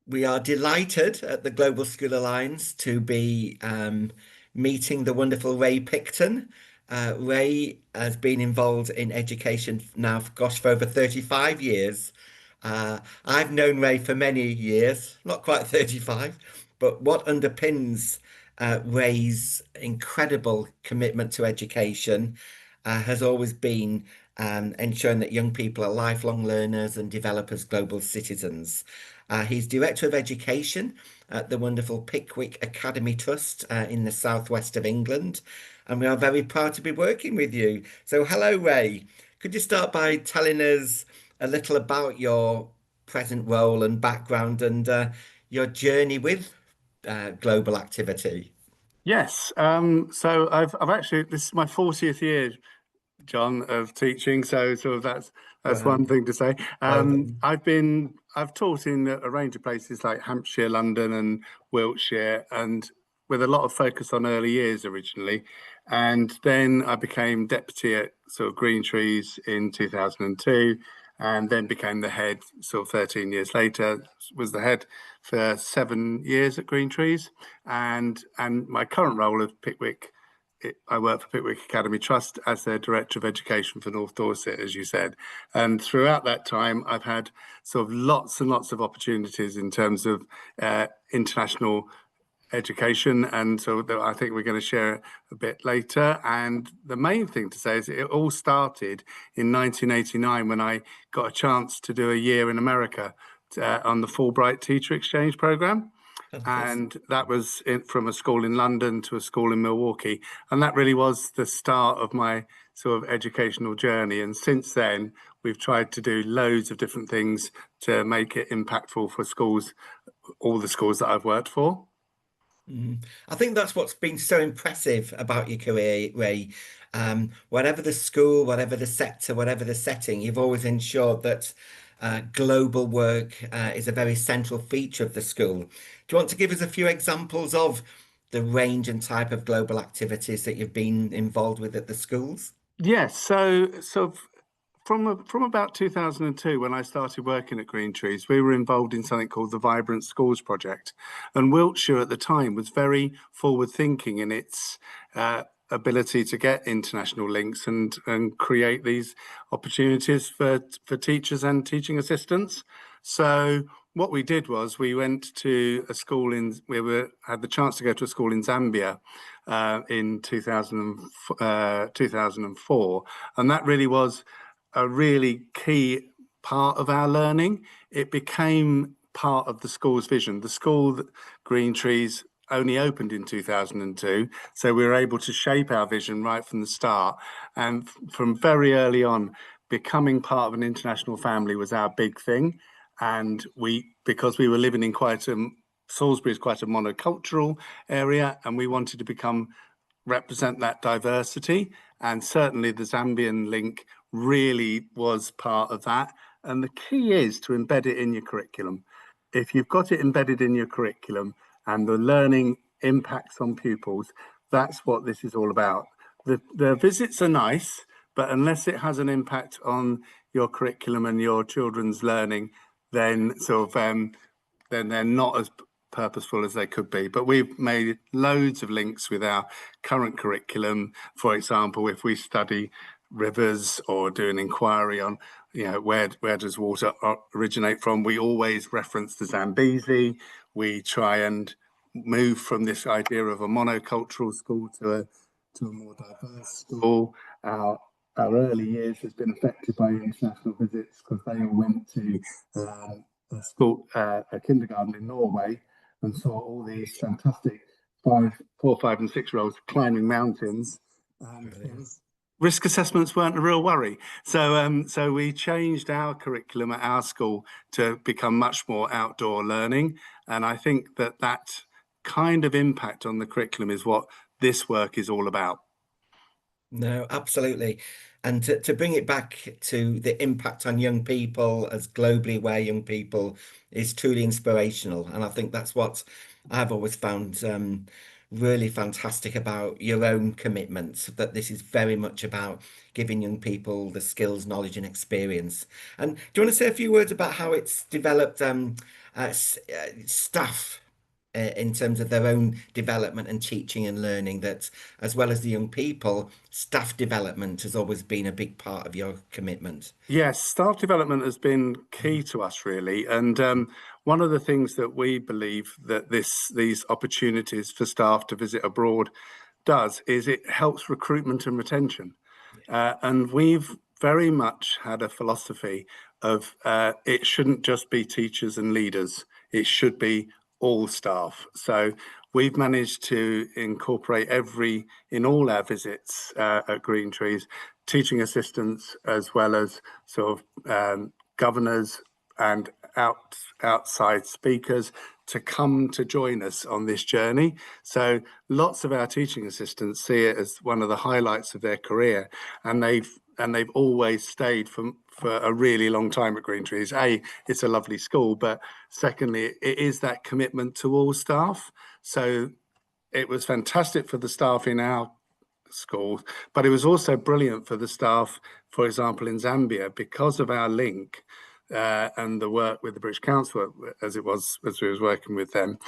We are delighted at the Global School Alliance to be meeting the wonderful Ray Picton. Ray has been involved in education now, gosh, for over 35 years. I've known Ray for many years, not quite 35, but what underpins Ray's incredible commitment to education has always been ensuring that young people are lifelong learners and develop as global citizens. He's Director of Education at the wonderful Pickwick Academy Trust in the southwest of England, and we are very proud to be working with you. So, hello, Ray. Could you start by telling us a little about your present role and background and your journey with global activity? Yes. So I've actually this is my 40th year, John, of teaching. So sort of that's Wow, one thing to say. well done. I've taught in a range of places like Hampshire, London, and Wiltshire, and with a lot of focus on early years originally. And then I became deputy at sort of Green Trees in 2002, and then became the head sort of 13 years later, was the head for 7 years at Green Trees. And my current role of Pickwick, I work for Pickwick Academy Trust as their Director of Education for North Dorset, as you said. And throughout that time, I've had sort of lots and lots of opportunities in terms of international education. And so I think we're going to share a bit later. And the main thing to say is it all started in 1989 when I got a chance to do a year in America on the Fulbright Teacher Exchange Program. Fantastic. And that was from a school in London to a school in Milwaukee. And that really was the start of my sort of educational journey. And since then, we've tried to do loads of different things to make it impactful for schools, all the schools that I've worked for. I think that's what's been so impressive about your career, Ray. Whatever the school, whatever the sector, whatever the setting, you've always ensured that global work is a very central feature of the school. Do you want to give us a few examples of the range and type of global activities that you've been involved with at the schools? Yes, so from about 2002, when I started working at Green Trees, we were involved in something called the Vibrant Schools Project. And Wiltshire at the time was very forward thinking in its ability to get international links and create these opportunities for teachers and teaching assistants. So what we did was we went to a school had the chance to go to a school in Zambia in 2004, and that really was a really key part of our learning. It became part of the school's vision. The school, Green Trees, only opened in 2002, so we were able to shape our vision right from the start. And from very early on, becoming part of an international family was our big thing. And because we were living in Salisbury is quite a monocultural area, and we wanted to represent that diversity. And certainly the Zambian link really was part of that. And the key is to embed it in your curriculum. If you've got it embedded in your curriculum and the learning impacts on pupils, that's what this is all about. The visits are nice, but unless it has an impact on your curriculum and your children's learning, then then they're not as purposeful as they could be. But we've made loads of links with our current curriculum. For example, if we study rivers or do an inquiry on, where does water originate from, we always reference the Zambezi. We try and move from this idea of a monocultural school to a more diverse school. Our early years has been affected by international visits because they all went to a kindergarten in Norway, and saw all these fantastic 4, 5, and 6-year-olds climbing mountains. And Brilliant. risk assessments weren't a real worry. So we changed our curriculum at our school to become much more outdoor learning. And I think that kind of impact on the curriculum is what this work is all about. No, absolutely. And to bring it back to the impact on young people as globally aware young people is truly inspirational. And I think that's what I've always found really fantastic about your own commitment, that this is very much about giving young people the skills, knowledge, and experience. And do you want to say a few words about how it's developed? staff in terms of their own development and teaching and learning, that as well as the young people, staff development has always been a big part of your commitment. Yes, staff development has been key to us really, and one of the things that we believe that these opportunities for staff to visit abroad does is it helps recruitment and retention, and we've very much had a philosophy of it shouldn't just be teachers and leaders; it should be all staff. So we've managed to incorporate in all our visits at Green Trees, teaching assistants as well as sort of governors and outside speakers to come to join us on this journey. So lots of our teaching assistants see it as one of the highlights of their career, and they've always stayed for a really long time at Green Trees. It's a lovely school, but secondly, it is that commitment to all staff. So it was fantastic for the staff in our school, but it was also brilliant for the staff, for example, in Zambia, because of our link and the work with the British Council, as we was working with them.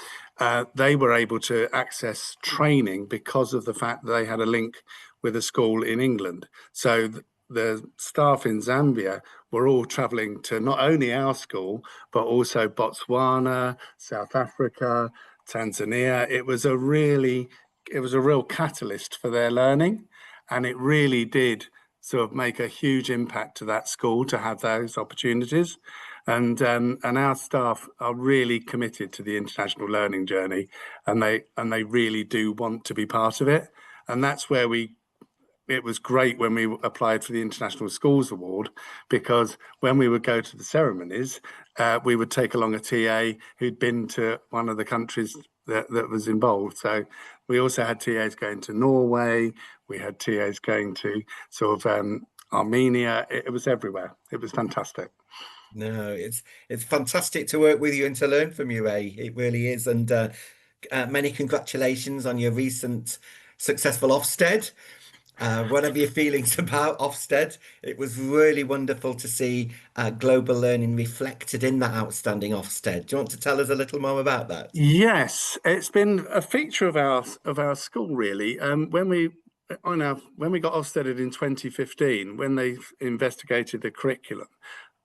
They were able to access training because of the fact that they had a link with a school in England. So the staff in Zambia were all traveling to not only our school, but also Botswana, South Africa, Tanzania. It was a real catalyst for their learning, and it really did sort of make a huge impact to that school to have those opportunities. And our staff are really committed to the international learning journey, and they really do want to be part of it. And that's where it was great when we applied for the International Schools Award, because when we would go to the ceremonies, we would take along a TA who'd been to one of the countries that was involved. So we also had TAs going to Norway, we had TAs going to sort of Armenia. It was everywhere. It was fantastic. No, it's fantastic to work with you and to learn from you, Ray. It really is. And many congratulations on your recent successful Ofsted. What are your feelings about Ofsted? It was really wonderful to see global learning reflected in that outstanding Ofsted. Do you want to tell us a little more about that? Yes, it's been a feature of our school really. When we got Ofsted in 2015, when they investigated the curriculum,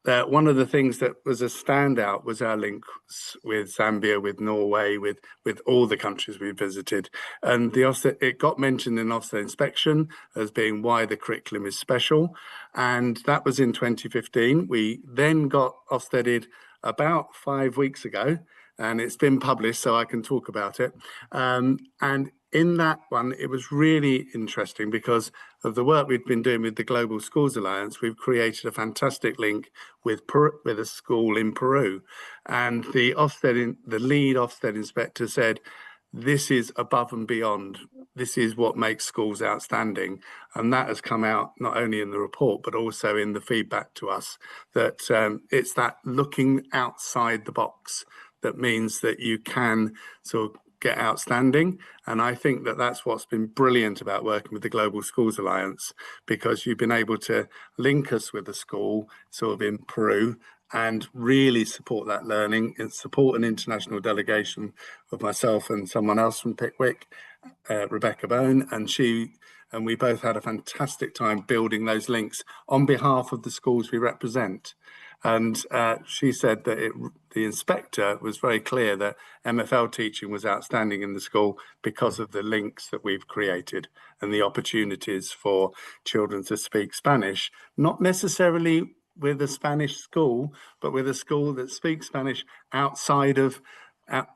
one of the things that was a standout was our links with Zambia, with Norway, with all the countries we visited, and the Ofsted, it got mentioned in Ofsted inspection as being why the curriculum is special, and that was in 2015. We then got Ofsteded about 5 weeks ago, and it's been published, so I can talk about it. And in that one, it was really interesting because of the work we've been doing with the Global Schools Alliance. We've created a fantastic link with a school in Peru, and the lead Ofsted inspector said, "This is above and beyond. This is what makes schools outstanding," and that has come out not only in the report but also in the feedback to us. That it's that looking outside the box that means that you can sort of get outstanding. And I think that that's what's been brilliant about working with the Global Schools Alliance, because you've been able to link us with a school sort of in Peru and really support that learning and support an international delegation of myself and someone else from Pickwick, Rebecca Bone, and we both had a fantastic time building those links on behalf of the schools we represent. And she said that the inspector was very clear that MFL teaching was outstanding in the school because of the links that we've created and the opportunities for children to speak Spanish, not necessarily with a Spanish school, but with a school that speaks Spanish outside of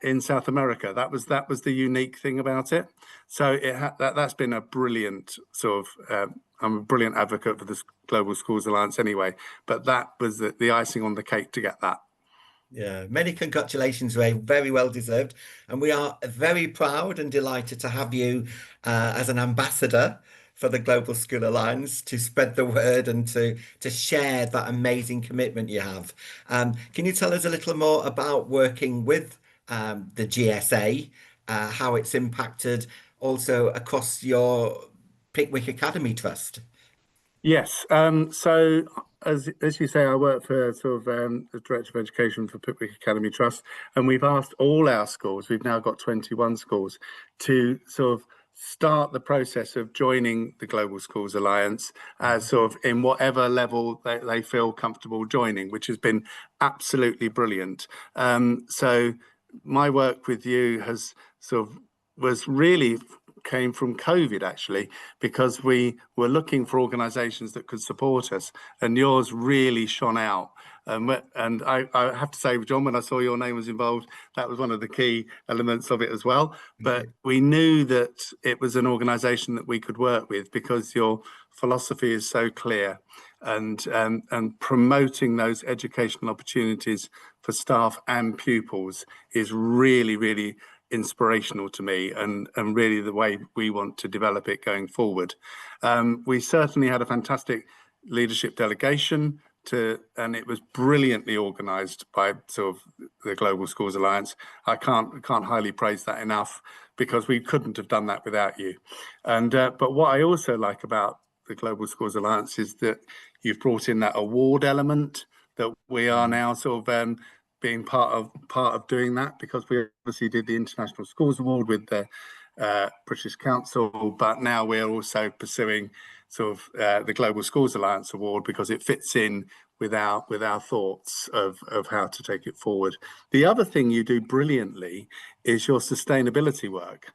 in South America. That was the unique thing about it. So that's been a brilliant sort of. I'm a brilliant advocate for the Global Schools Alliance anyway, but that was the icing on the cake to get that. Yeah, many congratulations, Ray. Very well deserved. And we are very proud and delighted to have you as an ambassador for the Global School Alliance to spread the word and to share that amazing commitment you have. Can you tell us a little more about working with the GSA, how it's impacted also across your Pickwick Academy Trust? Yes. So as you say, I work for sort of the Director of Education for Pickwick Academy Trust, and we've asked all our schools, we've now got 21 schools, to sort of start the process of joining the Global Schools Alliance as sort of in whatever level they feel comfortable joining, which has been absolutely brilliant. So my work with you has sort of was really came from COVID, actually, because we were looking for organisations that could support us, and yours really shone out. And I have to say, John, when I saw your name was involved, that was one of the key elements of it as well. But we knew that it was an organisation that we could work with because your philosophy is so clear, and promoting those educational opportunities for staff and pupils is really, really inspirational to me, and really the way we want to develop it going forward. We certainly had a fantastic leadership delegation and it was brilliantly organised by sort of the Global Schools Alliance. I can't highly praise that enough, because we couldn't have done that without you. And but what I also like about the Global Schools Alliance is that you've brought in that award element, that we are now sort of being part of doing that, because we obviously did the International Schools Award with the British Council, but now we're also pursuing sort of the Global Schools Alliance Award, because it fits in with our thoughts of how to take it forward. The other thing you do brilliantly is your sustainability work,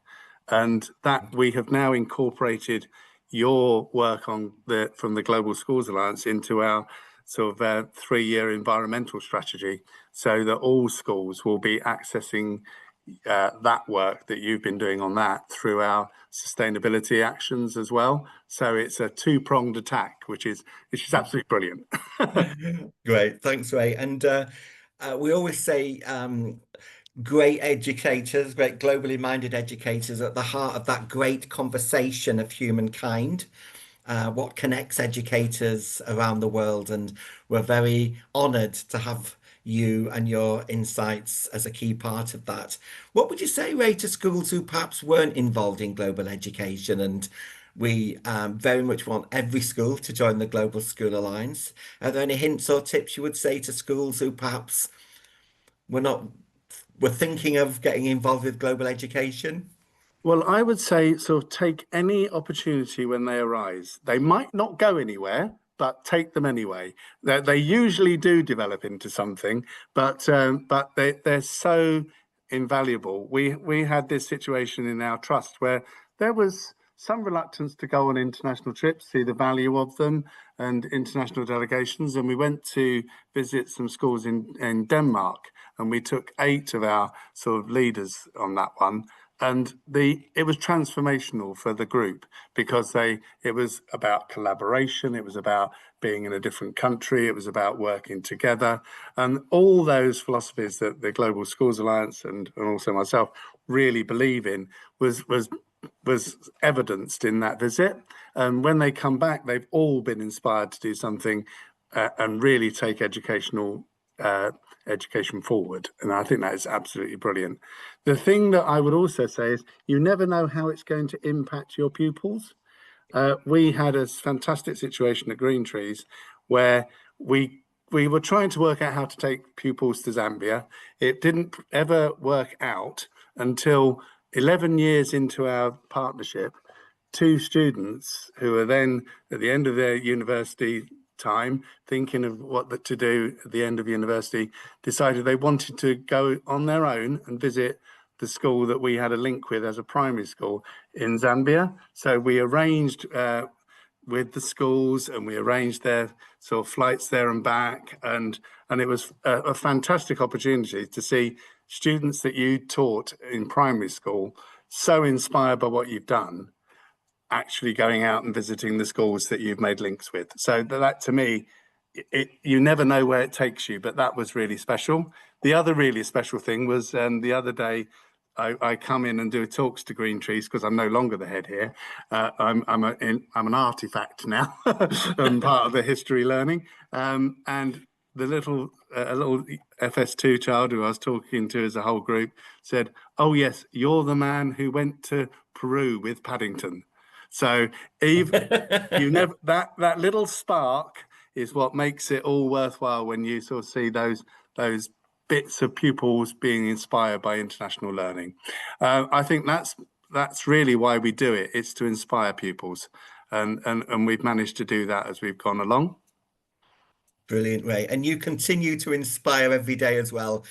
and that we have now incorporated your work from the Global Schools Alliance into our sort of 3-year environmental strategy, so that all schools will be accessing that work that you've been doing on that through our sustainability actions as well. So it's a two-pronged attack, which is absolutely brilliant. Great, thanks, Ray. And we always say great educators, great globally minded educators, at the heart of that great conversation of humankind. What connects educators around the world, and we're very honoured to have you and your insights as a key part of that. What would you say, Ray, to schools who perhaps weren't involved in global education? And we very much want every school to join the Global School Alliance. Are there any hints or tips you would say to schools who perhaps were not were thinking of getting involved with global education? Well, I would say sort of take any opportunity when they arise. They might not go anywhere, but take them anyway. They usually do develop into something, but they're so invaluable. We had this situation in our trust where there was some reluctance to go on international trips, see the value of them and international delegations. And we went to visit some schools in Denmark, and we took 8 of our sort of leaders on that one, and it was transformational for the group, because it was about collaboration, it was about being in a different country, it was about working together, and all those philosophies that the Global Schools Alliance and also myself really believe in was evidenced in that visit. And when they come back, they've all been inspired to do something and really take education forward. And I think that is absolutely brilliant. The thing that I would also say is you never know how it's going to impact your pupils. We had a fantastic situation at Green Trees where we were trying to work out how to take pupils to Zambia. It didn't ever work out until 11 years into our partnership. 2 students who were then at the end of their university time, thinking of what to do at the end of university, decided they wanted to go on their own and visit the school that we had a link with as a primary school in Zambia. So we arranged with the schools, and we arranged their sort of flights there and back, and it was a fantastic opportunity to see students that you taught in primary school so inspired by what you've done, actually going out and visiting the schools that you've made links with. So that to me, you never know where it takes you, but that was really special. The other really special thing was the other day, I come in and do talks to Green Trees because I'm no longer the head here. I'm an artifact now. I'm part of the history learning, and the little a little FS2 child who I was talking to as a whole group said, "Oh yes, you're the man who went to Peru with Paddington." So even you never that little spark is what makes it all worthwhile when you sort of see those bits of pupils being inspired by international learning. I think that's really why we do it. It's to inspire pupils, and we've managed to do that as we've gone along. Brilliant, Ray. And you continue to inspire every day as well.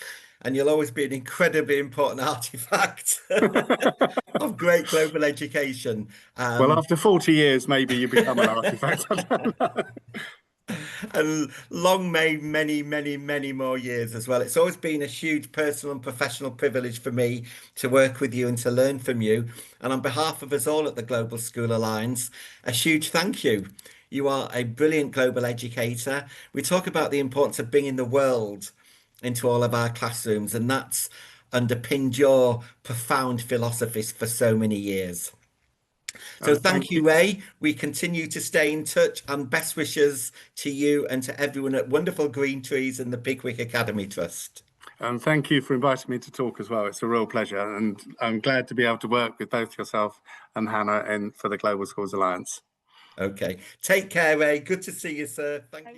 And you'll always be an incredibly important artifact of great global education. Well, after 40 years, maybe you become an artifact. I don't know. And long may many, many, many more years as well. It's always been a huge personal and professional privilege for me to work with you and to learn from you. And on behalf of us all at the Global School Alliance, a huge thank you. You are a brilliant global educator. We talk about the importance of bringing the world into all of our classrooms, and that's underpinned your profound philosophies for so many years. So thank Thank you. you, Ray. We continue to stay in touch, and best wishes to you and to everyone at Wonderful Green Trees and the Pickwick Academy Trust. And thank you for inviting me to talk as well. It's a real pleasure, and I'm glad to be able to work with both yourself and Hannah for the Global Schools Alliance. Okay. Take care, Ray. Good to see you, sir. Thank you.